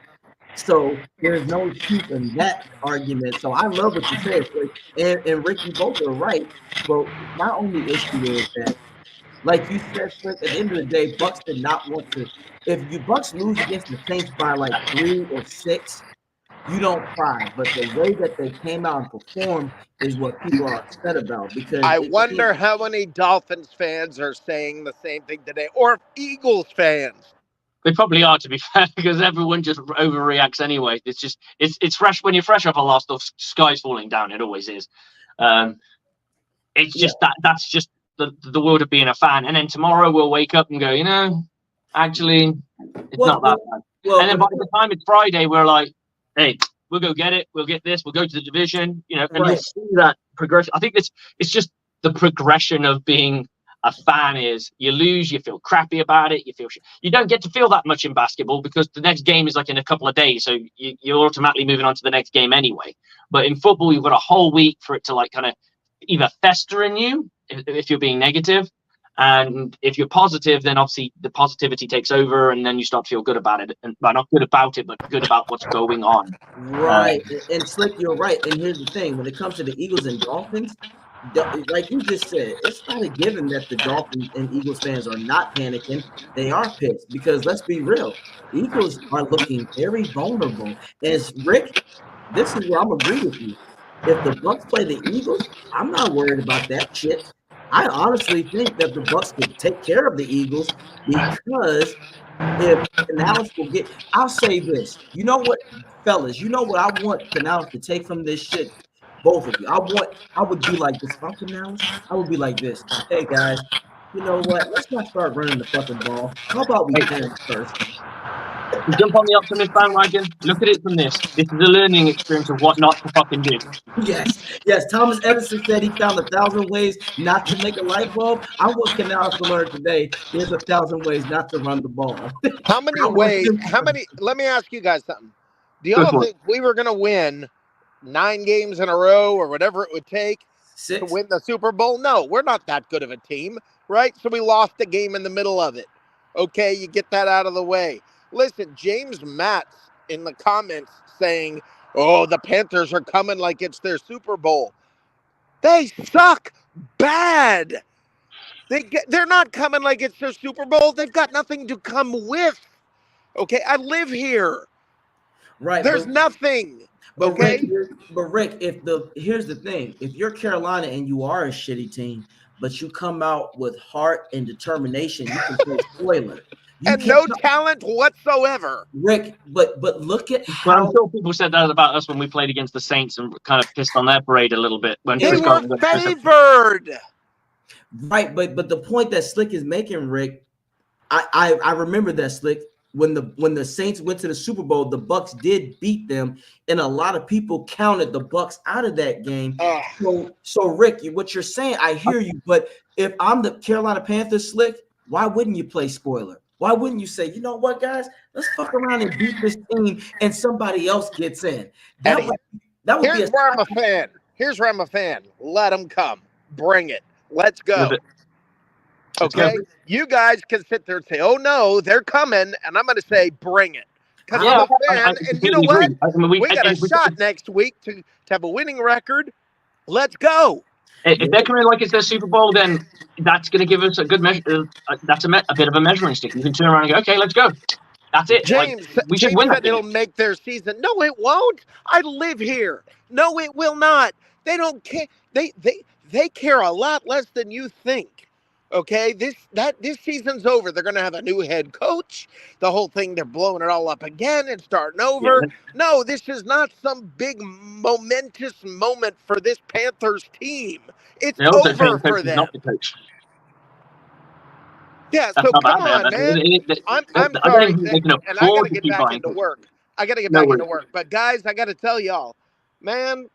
So there's no excuse in that argument. So I love what you said. And Rick, you both are right. But my only issue is that, like you said, at the end of the day, Bucs did not want to. If you Bucs lose against the Saints by like 3 or 6, you don't cry, but the way that they came out and performed is what people are upset about. Because I wonder how many Dolphins fans are saying the same thing today, or Eagles fans. They probably are, to be fair, because everyone just overreacts anyway. It's fresh when you're fresh off a loss. The sky's falling down. It always is. It's just that's just the world of being a fan. And then tomorrow we'll wake up and go, actually, it's not that bad. And then by the time it's Friday, we're like, hey, we'll go get it. We'll get this. We'll go to the division, and you'll see that progression. I think it's just the progression of being a fan is you lose, you feel crappy about it. You don't get to feel that much in basketball because the next game is like in a couple of days. So you're automatically moving on to the next game anyway. But in football, you've got a whole week for it to like kind of either fester in you if you're being negative. And if you're positive, then obviously the positivity takes over and then you start to feel good about it. And well, not good about it, but good about what's going on. Right. And Slick, you're right. And here's the thing. When it comes to the Eagles and Dolphins, like you just said, it's not a given that the Dolphins and Eagles fans are not panicking. They are pissed because let's be real. The Eagles are looking very vulnerable. As Rick, this is where I'm agree with you. If the Bucs play the Eagles, I'm not worried about that shit. I honestly think that the Bucs could take care of the Eagles because if Canales will get, I'll say this. You know what, fellas? You know what I want Canales to take from this shit? Both of you. I would be like this. If I'm Canales, I would be like this. Hey guys, you know what? Let's not start running the fucking ball. How about we pass first? Jump on the optimist bandwagon. Look at it from this. This is a learning experience of what not to fucking do. Yes. Thomas Edison said he found 1,000 ways not to make a light bulb. I want Canales to learn today. There's 1,000 ways not to run the ball. How many ways? Let me ask you guys something. Do y'all think we were going to win 9 games in a row or whatever it would take 6 to win the Super Bowl? No, we're not that good of a team, right? So we lost a game in the middle of it. Okay, you get that out of the way. Listen, James Matz in the comments saying, oh, the Panthers are coming like it's their Super Bowl. They suck bad. They're not coming like it's their Super Bowl. They've got nothing to come with. Okay, I live here. Right. There's nothing. Okay. Rick, here's the thing. If you're Carolina and you are a shitty team, but you come out with heart and determination, you can play spoiler. And no talent whatsoever. Rick, but look at how... Well, I'm sure people said that about us when we played against the Saints and kind of pissed on their parade a little bit. When they were favored. Right, but the point that Slick is making, Rick, I remember that, Slick. When the Saints went to the Super Bowl, the Bucs did beat them, and a lot of people counted the Bucs out of that game. So Rick, what you're saying, I hear you, but if I'm the Carolina Panthers, Slick, why wouldn't you play spoiler? Why wouldn't you say, you know what, guys, let's fuck around and beat this team and somebody else gets in? That would Here's where I'm a fan. Here's where I'm a fan. Let them come. Bring it. Let's go. Okay? You guys can sit there and say, oh, no, they're coming. And I'm going to say, bring it. Because I'm a fan. And you know what? We got a shot next week to have a winning record. Let's go. If they're coming like it's their Super Bowl, then that's going to give us a good measure. That's a bit of a measuring stick. You can turn around and go, okay, let's go. That's it. James, we should win that game. It'll make their season. No, it won't. I live here. No, it will not. They don't care. They care a lot less than you think. Okay, this season's over. They're going to have a new head coach. The whole thing, they're blowing it all up again and starting over. Yeah. No, this is not some big momentous moment for this Panthers team. It's over for them. Yeah, so come on, man. I'm sorry, and I got to get back into work. But guys, I got to tell y'all, man,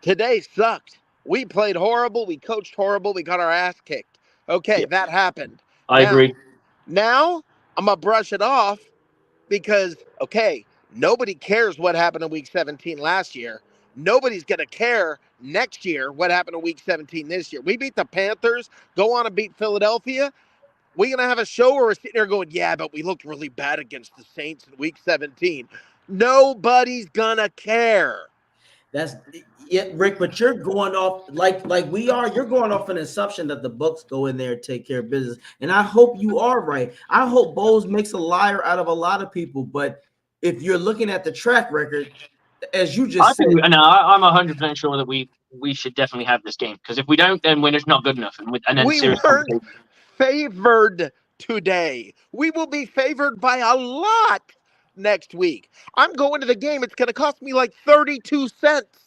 today sucked. We played horrible. We coached horrible. We got our ass kicked. Okay, that happened. I agree. Now, I'm going to brush it off because, okay, nobody cares what happened in Week 17 last year. Nobody's going to care next year what happened in Week 17 this year. We beat the Panthers, go on and beat Philadelphia. We're going to have a show where we're sitting there going, yeah, but we looked really bad against the Saints in Week 17. Nobody's going to care. That's it, Rick, but you're going off like we are. You're going off an assumption that the Bucs go in there and take care of business. And I hope you are right. I hope Bowles makes a liar out of a lot of people. But if you're looking at the track record, as you just said. I'm 100% sure that we should definitely have this game. Because if we don't, then winner's not good enough. And then we weren't favored today. We will be favored by a lot next week. I'm going to the game. It's going to cost me like 32 cents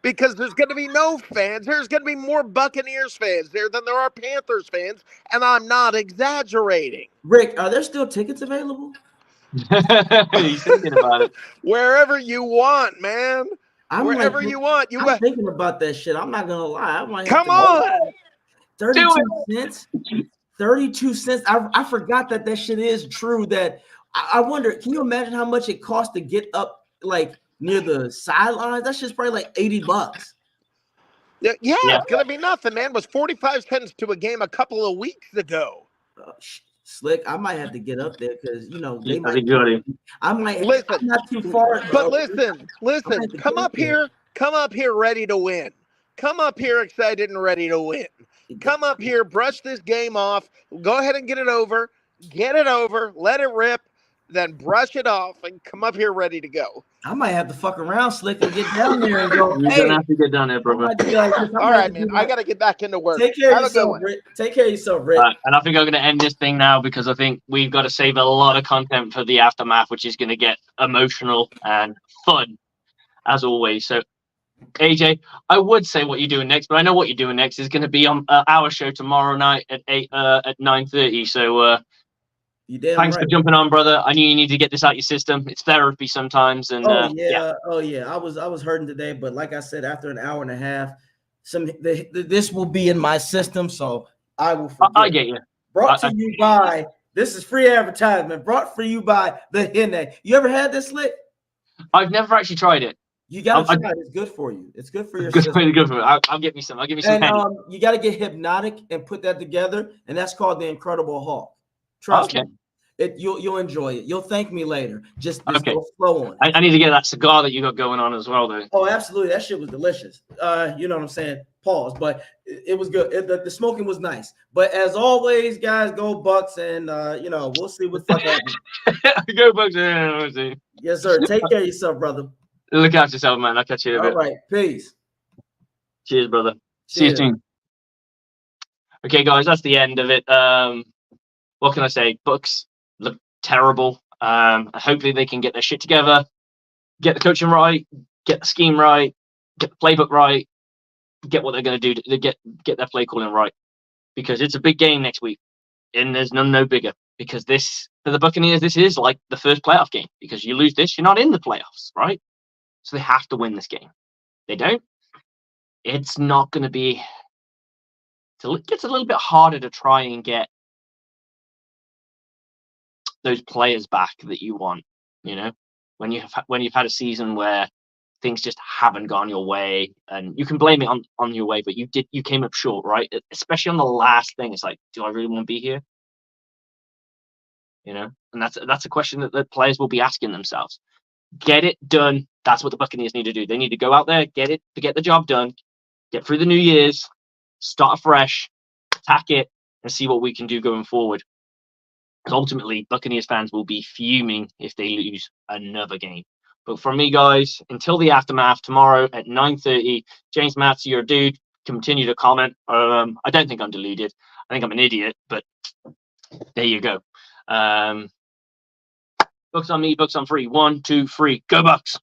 because there's going to be no fans. There's going to be more Buccaneers fans there than there are Panthers fans, and I'm not exaggerating. Rick, are there still tickets available? He's thinking about it. Wherever you want, man. Wherever you want. I'm thinking about that shit. I'm not going to lie. Come on. 32 cents? 32 cents. I forgot that shit is true. That I wonder, can you imagine how much it costs to get up like near the sidelines? That shit's probably like $80. Yeah, it's gonna be nothing, man. It was 45 cents to a game a couple of weeks ago. Slick, I might have to get up there because they might. I'm not too far. But listen. Come up here ready to win. Come up here excited and ready to win. Come up here, brush this game off. Go ahead and get it over. Let it rip. Then brush it off and come up here ready to go. I might have to fuck around, Slick, and get down there and go. You're gonna have to get down there, brother. All right, man. I gotta get back into work. Take care of yourself, Rick. And I think I'm gonna end this thing now because I think we've got to save a lot of content for the aftermath, which is gonna get emotional and fun as always. So, AJ, I would say what you're doing next, but I know what you're doing next is going to be on our show tomorrow night at 9:30. So. Thanks for jumping on, brother. I knew you need to get this out your system. It's therapy sometimes. And oh yeah. I was hurting today, but like I said, after an hour and a half, this will be in my system, so I will forget. I get you. Brought to you by, this is free advertisement. Brought for you by the Henne. You ever had this, Slick? I've never actually tried it. You gotta try it. It's good for you. It's good for your system. Good for me. I'll get me some. I'll give me some. And you got to get Hypnotic and put that together, and that's called the Incredible Hulk. Trust me. You'll enjoy it. You'll thank me later. Just go slow on it. I need to get that cigar that you got going on as well, though. Oh, absolutely. That shit was delicious. You know what I'm saying? Pause. But it was good. The smoking was nice. But as always, guys, go Bucs, and we'll see what fuck happens. Go Bucs. We'll see. Yes, sir. Take care of yourself, brother. Look after yourself, man. I'll catch you in a bit. All right. Peace. Cheers, brother. See you soon. Okay, guys, that's the end of it. What can I say? Bucs look terrible. Hopefully they can get their shit together, get the coaching right, get the scheme right, get the playbook right, get what they're going to do to get their play calling right. Because it's a big game next week, and there's no bigger. Because for the Buccaneers, this is like the first playoff game. Because you lose this, you're not in the playoffs, right? So they have to win this game. They don't. It's not going to be. It gets a little bit harder to try and get those players back that you want, when you've had a season where things just haven't gone your way, and you can blame it on your way, but you came up short, right? Especially on the last thing. It's like, do I really want to be here? You know, and that's a question that the players will be asking themselves. Get it done. That's what the Buccaneers need to do. They need to go out there, get the job done, get through the New Year's, start afresh, attack it, and see what we can do going forward. Because ultimately, Buccaneers fans will be fuming if they lose another game. But for me, guys, until the aftermath tomorrow at 9:30, James Matz, you're a dude. Continue to comment. I don't think I'm deluded. I think I'm an idiot, but there you go. Bucs on me, Bucs on free. 1, 2, 3, go Bucs!